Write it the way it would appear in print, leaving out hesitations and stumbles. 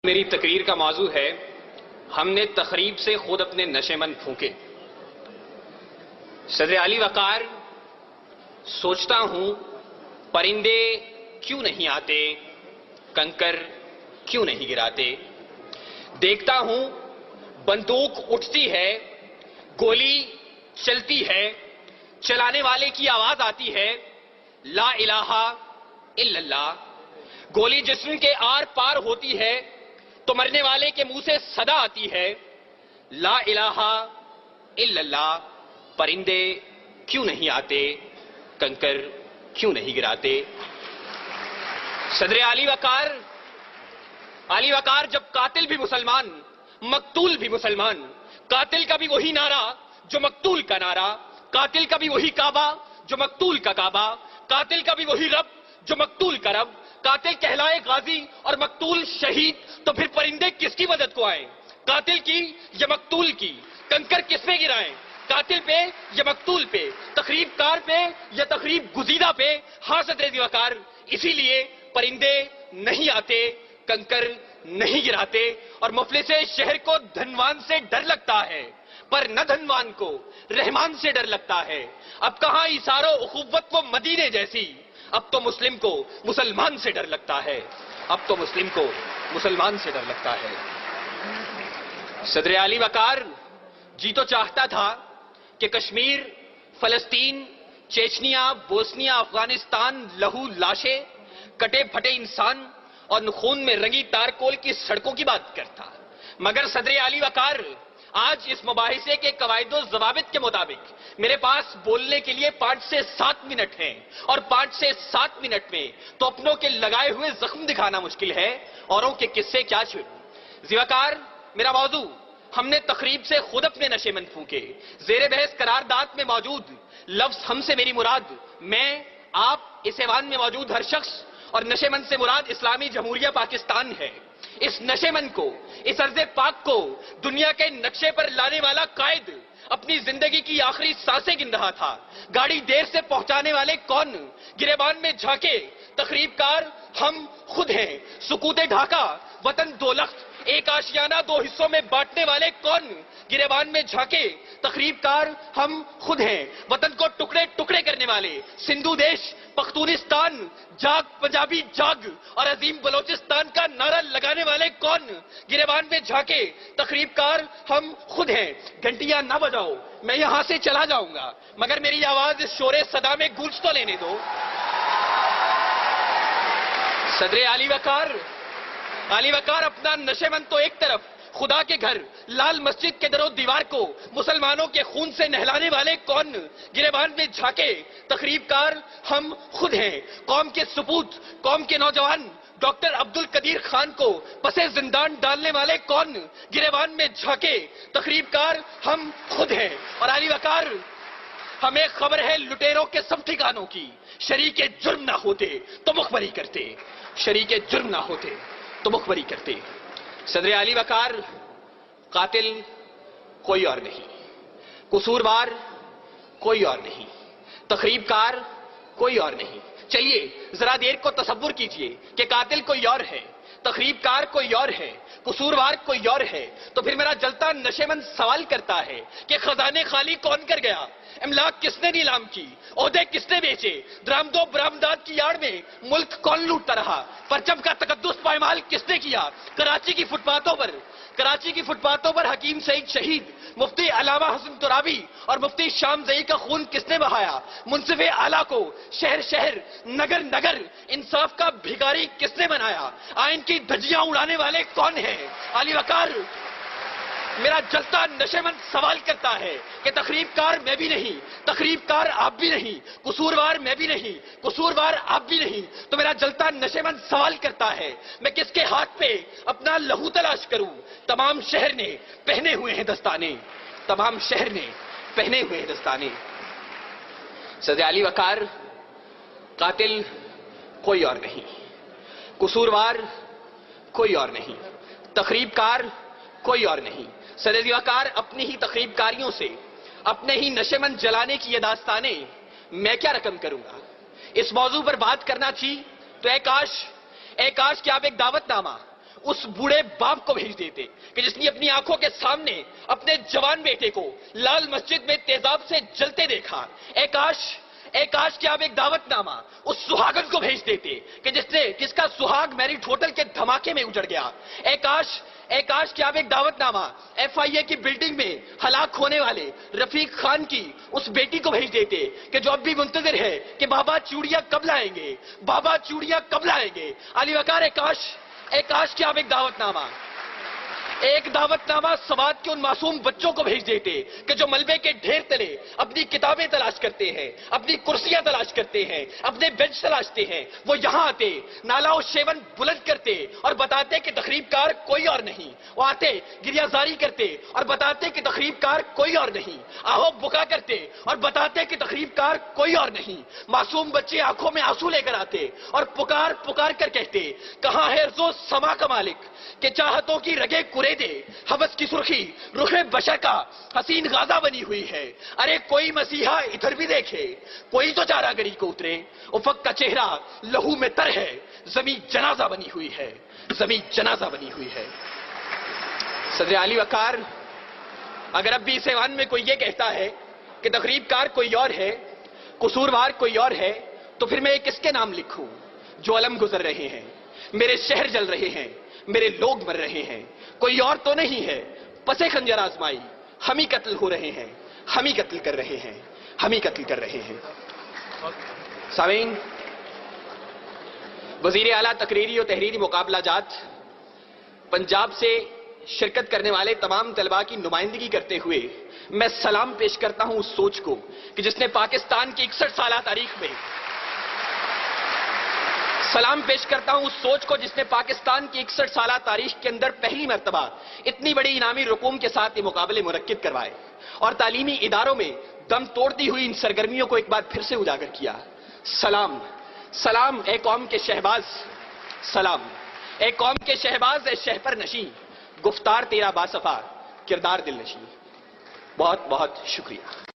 میری تقریر کا موضوع ہے ہم نے تخریب سے خود اپنے نشے من پھونکے۔ صدر علی وقار، سوچتا ہوں پرندے کیوں نہیں آتے، کنکر کیوں نہیں گراتے۔ دیکھتا ہوں بندوق اٹھتی ہے، گولی چلتی ہے، چلانے والے کی آواز آتی ہے لا الہ الا اللہ۔ گولی جسم کے آر پار ہوتی ہے تو مرنے والے کے منہ سے صدا آتی ہے لا الہ الا اللہ۔ پرندے کیوں نہیں آتے، کنکر کیوں نہیں گراتے۔ صدر علی وقار جب قاتل بھی مسلمان، مقتول بھی مسلمان، قاتل کا بھی وہی نعرہ جو مقتول کا نعرہ، قاتل کا بھی وہی کعبہ جو مقتول کا کعبہ، قاتل کا بھی وہی رب جو مقتول کا رب، قاتل کہلائے غازی اور مقتول شہید، تو پھر پرندے کس کی مدد کو آئیں، قاتل کی یا مقتول کی؟ کنکر کس پہ گرائیں، قاتل پہ یا مقتول پہ، تخریب کار پہ یا تخریب گزیدہ پہ؟ ہاں صدر علی وقار، اسی لیے پرندے نہیں آتے، کنکر نہیں گراتے، اور مفلس شہر کو دھنوان سے ڈر لگتا ہے پر نہ دھنوان کو رحمان سے ڈر لگتا ہے۔ اب کہاں ایثار و اخوت و مدینے جیسی، اب تو مسلم کو مسلمان سے ڈر لگتا ہے، اب تو مسلم کو مسلمان سے ڈر لگتا ہے۔ صدر علی وقار جی تو چاہتا تھا کہ کشمیر، فلسطین، چیچنیا، بوسنیا، افغانستان، لہو لاشیں، کٹے پھٹے انسان اور خون میں رنگی تارکول کی سڑکوں کی بات کرتا، مگر صدر علی وقار آج اس مباحثے کے قواعد و ضوابط کے مطابق میرے پاس بولنے کے لیے 5 سے 7 منٹ ہیں، اور 5 سے 7 منٹ میں تو اپنوں کے لگائے ہوئے زخم دکھانا مشکل ہے، اوروں کے قصے کیا چھوڑوں۔ ذیوقار، میرا موضوع ہم نے تخریب سے خود اپنے نشے من پھونکے۔ زیر بحث قرارداد میں موجود لفظ ہم سے میری مراد میں، آپ، اس ایوان میں موجود ہر شخص، اور نشے من سے مراد اسلامی جمہوریہ پاکستان ہے۔ اس نشے من کو، اس ارض پاک کو دنیا کے نقشے پر لانے والا قائد اپنی زندگی کی آخری سانسیں گن رہا تھا۔ گاڑی دیر سے پہنچانے والے کون، گریبان میں جھانکے تخریب کار ہم خود ہیں۔ سکوت ڈھاکہ وطن دو لخت، ایک آشیانہ 2 حصوں میں بانٹنے والے کون، گریبان میں جھانکے تخریب کار ہم خود ہیں۔ وطن کو ٹکڑے ٹکڑے کرنے والے سندھو دیش، پختونستان، جاگ پنجابی جاگ اور عظیم بلوچستان کا نعرہ لگانے والے کون، گریبان میں جھانکے تخریب کار ہم خود ہیں۔ گھنٹیاں نہ بجاؤ، میں یہاں سے چلا جاؤں گا، مگر میری آواز اس شور صدا میں گونج تو لینے دو۔ صدر علی وقار اپنا نشے من تو ایک طرف، خدا کے گھر لال مسجد کے در و دیوار کو مسلمانوں کے خون سے نہلانے والے کون، گریبان میں جھانکے تخریب کار ہم خود ہیں۔ قوم کے سپوت، قوم کے نوجوان ڈاکٹر عبد القدیر خان کو پسے زندان ڈالنے والے کون، گریبان میں جھانکے تخریب کار ہم خود ہیں۔ اور علی وقار، ہمیں خبر ہے لٹیروں کے سب ٹھکانوں کی، شریک جرم نہ ہوتے تو مخبری کرتے، شریک جرم نہ ہوتے تو مخبری کرتے۔ صدر علی وقار، قاتل کوئی اور نہیں، قصوروار کوئی اور نہیں، تخریب کار کوئی اور نہیں۔ چلیے ذرا دیر کو تصور کیجئے کہ قاتل کوئی اور ہے، تخریب کار کوئی اور ہے، قصوروار کوئی اور ہے، تو پھر میرا جلتا نشے من سوال کرتا ہے کہ خزانے خالی کون کر گیا، املاک کس نے نیلام کی، عہدے کس نے بیچے، درآمد و برآمدات کی آڑ میں ملک کون لوٹتا رہا، پرچم کا تقدس پائمال کس نے کیا، کراچی کی فٹ پاتھوں پر حکیم سعید شہید، مفتی علامہ حسن ترابی اور مفتی شام زئی کا خون کس نے بہایا، منصف اعلیٰ کو شہر شہر نگر نگر انصاف کا بھکاری کس نے بنایا، آئین کی دھجیاں اڑانے والے کون ہیں؟ علی وقار، میرا جلتا نشے من سوال کرتا ہے کہ تخریب کار میں بھی نہیں، تخریب کار آپ بھی نہیں، قصوروار میں بھی نہیں، قصوروار آپ بھی نہیں، تو میرا جلتا نشے من سوال کرتا ہے میں کس کے ہاتھ پہ اپنا لہو تلاش کروں؟ تمام شہر نے پہنے ہوئے ہیں دستانے، تمام شہر نے پہنے ہوئے ہیں دستانے۔ صدر علی وقار، قاتل کوئی اور نہیں، قصوروار کوئی اور نہیں، تخریب کار کوئی اور نہیں۔ صدر وقار، اپنی ہی تخریب کاریوں سے، اپنے ہی نشے من جلانے کی یہ داستانیں میں کیا رقم کروں گا؟ اس موضوع پر بات کرنا تھی تو اے کاش کہ آپ ایک دعوت نامہ اس بوڑھے باپ کو بھیج دیتے کہ جس نے اپنی آنکھوں کے سامنے اپنے جوان بیٹے کو لال مسجد میں تیزاب سے جلتے دیکھا۔ اے کاش کہ آپ ایک دعوت نامہ اس سہاگن کو بھیج دیتے کہ جس کا سہاگ میرٹ ہوٹل کے دھماکے میں اجڑ گیا۔ اے کاش کہ آپ ایک دعوت نامہ ایف آئی اے کی بلڈنگ میں ہلاک ہونے والے رفیق خان کی اس بیٹی کو بھیج دیتے کہ جو اب بھی منتظر ہے کہ بابا چوڑیاں کب لائیں گے، بابا چوڑیاں کب لائیں گے۔ علی وقار، اے کاش کہ آپ ایک دعوت نامہ سوات کے ان معصوم بچوں کو بھیج دیتے کہ جو ملبے کے ڈھیر تلے اپنی کتابیں تلاش کرتے ہیں، اپنی کرسیاں تلاش کرتے ہیں، اپنے بینچ تلاشتے ہیں، وہ یہاں آتے، نالا و شیون بلند کرتے اور بتاتے کہ تخریب کار کوئی اور نہیں۔ وہ آتے، گریہ زاری کرتے اور بتاتے کہ تخریب کار کوئی اور نہیں۔ آہو بکا کرتے اور بتاتے کہ تخریب کار کوئی اور نہیں۔ معصوم بچے آنکھوں میں آنسو لے کر آتے اور پکار کر کہتے، کہاں ہے ارزو سما کا مالک کہ چاہتوں کی رگیں کرے دے، حوث کی سرخی رخ بشر کا حسین غازہ بنی ہوئی ہے۔ ارے کوئی مسیحا ادھر بھی دیکھے، کوئی تو چارہ گری کو اترے، افق کا چہرہ لہو میں تر ہے، زمین جنازہ بنی ہوئی ہے، زمین جنازہ بنی ہوئی ہے۔ صدر علی وقار، اگر اب بھی اس ایوان میں کوئی یہ کہتا ہے کہ تخریب کار کوئی اور ہے، قصوروار کوئی اور ہے، تو پھر میں کس کے نام لکھوں؟ جو علم گزر رہے ہیں، میرے شہر جل رہے ہیں، میرے لوگ مر رہے ہیں، کوئی اور تو نہیں ہے۔ پسے خنجر آزمائی، ہم ہی قتل ہو رہے ہیں، ہم ہی قتل کر رہے ہیں، ہم ہی قتل کر رہے ہیں۔ سامعین، وزیر اعلیٰ تقریری و تحریری مقابلہ جات پنجاب سے شرکت کرنے والے تمام طلباء کی نمائندگی کرتے ہوئے میں سلام پیش کرتا ہوں اس سوچ کو کہ جس نے پاکستان کی 61 سالہ تاریخ میں سلام پیش کرتا ہوں اس سوچ کو جس نے پاکستان کی 61 سالہ تاریخ کے اندر پہلی مرتبہ اتنی بڑی انعامی رقوم کے ساتھ یہ مقابلے منعقد کروائے اور تعلیمی اداروں میں دم توڑتی ہوئی ان سرگرمیوں کو ایک بار پھر سے اجاگر کیا۔ سلام، سلام اے قوم کے شہباز، سلام اے قوم کے شہباز، اے شہپر نشیں، گفتار تیرا باصفا، کردار دل نشیں۔ بہت بہت شکریہ۔